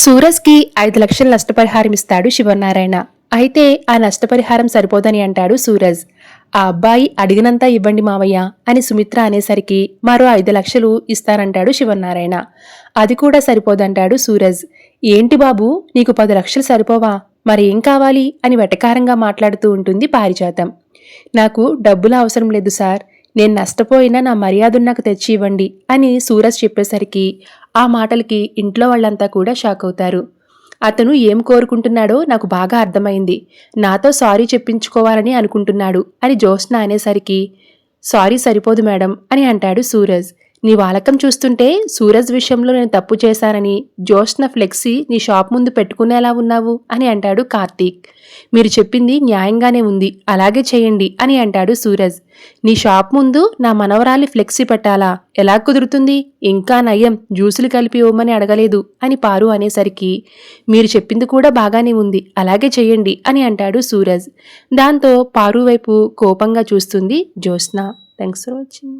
సూరజ్కి 5 లక్షల నష్టపరిహారం ఇస్తాడు శివనారాయణ. అయితే ఆ నష్టపరిహారం సరిపోదని అంటాడు సూరజ్. ఆ అబ్బాయి అడిగినంత ఇవ్వండి మావయ్య అని సుమిత్ర అనేసరికి మరో 5 లక్షలు ఇస్తానంటాడు శివనారాయణ. అది కూడా సరిపోదంటాడు సూరజ్. ఏంటి బాబు, నీకు 10 లక్షలు సరిపోవా? మరేం కావాలి అని వెటకారంగా మాట్లాడుతూ ఉంటుంది పారిజాతం. నాకు డబ్బుల అవసరం లేదు సార్, నేను నష్టపోయినా నా మర్యాదను నాకు తెచ్చి ఇవ్వండి అని సూరజ్ చెప్పేసరికి ఆ మాటలకి ఇంట్లో వాళ్ళంతా కూడా షాక్ అవుతారు. అతను ఏం కోరుకుంటున్నాడో నాకు బాగా అర్థమైంది. నాతో సారీ చెప్పించుకోవాలని అనుకుంటున్నాడు అని జ్యోత్స్న అనేసరికి సారీ సరిపోదు మేడం అని అంటాడు సూరజ్. నీ వాలకం చూస్తుంటే సూరజ్ విషయంలో నేను తప్పు చేశానని జ్యోత్స్న ఫ్లెక్సీ నీ షాప్ ముందు పెట్టుకునేలా ఉన్నావు అని అంటాడు కార్తీక్. మీరు చెప్పింది న్యాయంగానే ఉంది, అలాగే చేయండి అని అంటాడు సూరజ్. నీ షాప్ ముందు నా మనవరాలి ఫ్లెక్సీ పెట్టాలా? ఎలా కుదురుతుంది? ఇంకా నయం, జ్యూసులు కలిపి ఇవ్వమని అడగలేదు అని పారు అనేసరికి మీరు చెప్పింది కూడా బాగానే ఉంది, అలాగే చేయండి అని అంటాడు సూరజ్. దాంతో పారు వైపు కోపంగా చూస్తుంది జ్యోత్స్న. Thanks for watching.